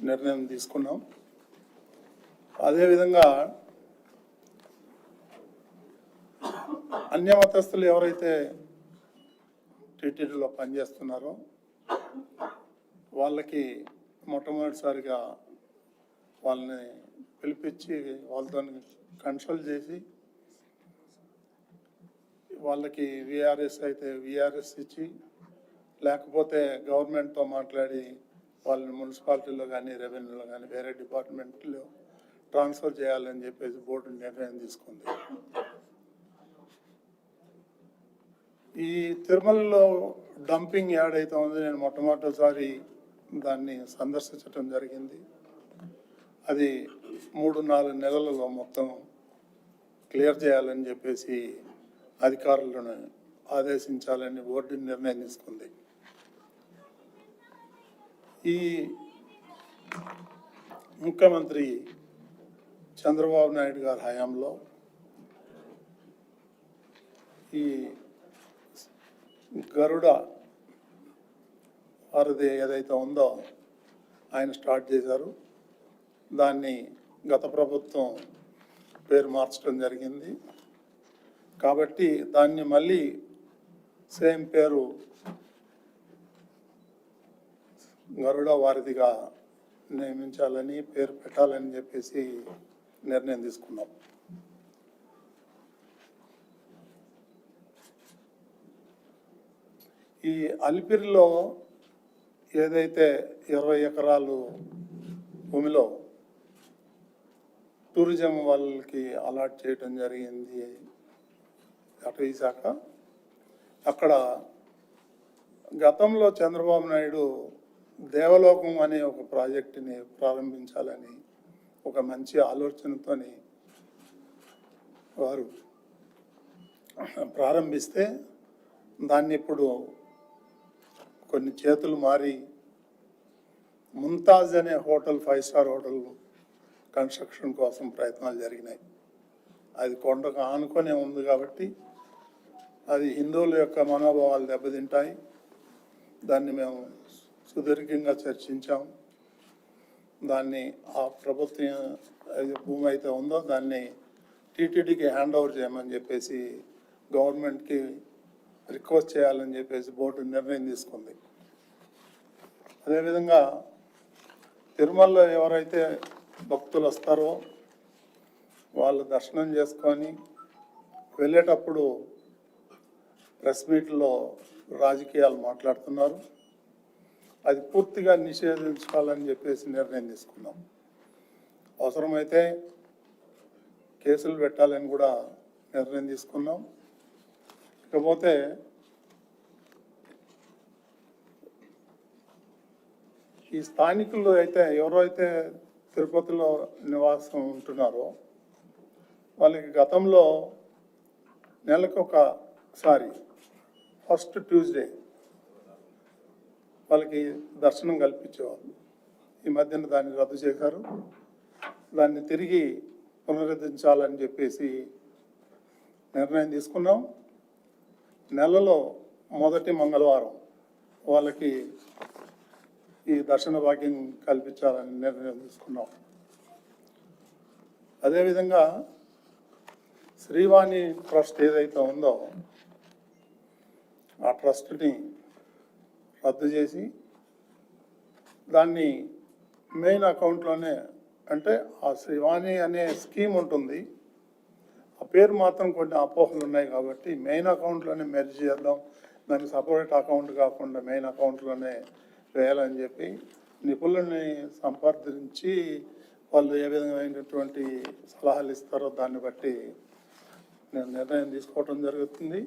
నిర్ణయం తీసుకున్నాం. అదేవిధంగా అన్యమతస్థులు ఎవరైతే టీటీడీలో పనిచేస్తున్నారో వాళ్ళకి మొట్టమొదటిసారిగా వాళ్ళని పిలిపించి వాళ్ళతో కన్సల్ట్ చేసి వాళ్ళకి విఆర్ఎస్ అయితే విఆర్ఎస్ ఇచ్చి, లేకపోతే గవర్నమెంట్తో మాట్లాడి వాళ్ళని మున్సిపాలిటీలో కానీ రెవెన్యూలో కానీ వేరే డిపార్ట్మెంట్లో ట్రాన్స్ఫర్ చేయాలని చెప్పేసి బోర్డు నిర్ణయం తీసుకుంది. ఈ తిరుమలలో డంపింగ్ యార్డ్ అయితే ఉంది. నేను మొట్టమొదటిసారి దాన్ని సందర్శించడం జరిగింది. అది 3-4 నెలలలో మొత్తం క్లియర్ చేయాలని చెప్పేసి అధికారులను ఆదేశించాలని బోర్డు నిర్ణయం తీసుకుంది. ఈ ముఖ్యమంత్రి చంద్రబాబు నాయుడు గారి హయాంలో ఈ గరుడ వారిది ఏదైతే ఉందో ఆయన స్టార్ట్ చేశారు. దాన్ని గత ప్రభుత్వం పేరు మార్చడం జరిగింది. కాబట్టి దాన్ని మళ్ళీ సేమ్ పేరు గరుడ వారిదిగా నియమించాలని, పేరు పెట్టాలని చెప్పేసి నిర్ణయం తీసుకున్నాం. ఈ అలిపిరిలో ఏదైతే 20 ఎకరాలు భూమిలో టూరిజం వాళ్ళకి అలాట్ చేయడం జరిగింది అటవీ శాఖ, అక్కడ గతంలో చంద్రబాబు నాయుడు దేవలోకం అనే ఒక ప్రాజెక్టుని ప్రారంభించాలని ఒక మంచి ఆలోచనతో వారు ప్రారంభిస్తే దాన్ని ఇప్పుడు కొన్ని చేతులు మారి ముంతాజ్ అనే హోటల్ 5 స్టార్ హోటల్ కన్స్ట్రక్షన్ కోసం ప్రయత్నాలు జరిగినాయి. అది కొండకు ఆనుకొనే ఉంది కాబట్టి అది హిందువుల యొక్క మనోభావాలు దెబ్బతింటాయి. దాన్ని మేము సుదీర్ఘంగా చర్చించాం. దాన్ని ఆ ప్రభుత్వం భూమి అయితే ఉందో దాన్ని టీటీడీకి హ్యాండ్ ఓవర్ చేయమని చెప్పేసి గవర్నమెంట్కి రిక్వెస్ట్ చేయాలని చెప్పేసి బోర్డు నిర్ణయం తీసుకుంది. అదేవిధంగా తిరుమలలో ఎవరైతే భక్తులు వస్తారో వాళ్ళు దర్శనం చేసుకొని వెళ్ళేటప్పుడు ప్రెస్ మీట్లో రాజకీయాలు మాట్లాడుతున్నారు. అది పూర్తిగా నిషేధించాలని చెప్పేసి నిర్ణయం తీసుకున్నాం. అవసరమైతే కేసులు పెట్టాలని కూడా నిర్ణయం తీసుకున్నాం. ఇకపోతే ఈ స్థానికులు అయితే ఎవరైతే తిరుపతిలో నివాసం ఉంటున్నారో వాళ్ళకి గతంలో నెలకు ఒకసారి ఫస్ట్ ట్యూస్డే వాళ్ళకి దర్శనం కల్పించేవాళ్ళు. ఈ మధ్యన దాన్ని రద్దు చేశారు. దాన్ని తిరిగి పునరుద్ధరించాలని చెప్పేసి నిర్ణయం తీసుకున్నాం. నెలలో మొదటి మంగళవారం వాళ్ళకి ఈ దర్శన భాగ్యం కల్పించాలని నిర్ణయం తీసుకున్నాం. అదేవిధంగా శ్రీవాణి ట్రస్ట్ ఏదైతే ఉందో ఆ ట్రస్ట్ని రద్దు చేసి దాన్ని మెయిన్ అకౌంట్లోనే, అంటే ఆ శ్రీవాణి అనే స్కీమ్ ఉంటుంది, ఆ పేరు మాత్రం కొన్ని అపోహలు ఉన్నాయి కాబట్టి మెయిన్ అకౌంట్లోనే మెర్జ్ చేద్దాం, దానికి సపరేట్ అకౌంట్ కాకుండా మెయిన్ అకౌంట్లోనే వేయాలని చెప్పి నిపుణులని సంప్రదించి వాళ్ళు ఏ విధమైనటువంటి సలహాలు ఇస్తారో దాన్ని బట్టి నేను నిర్ణయం తీసుకోవడం జరుగుతుంది.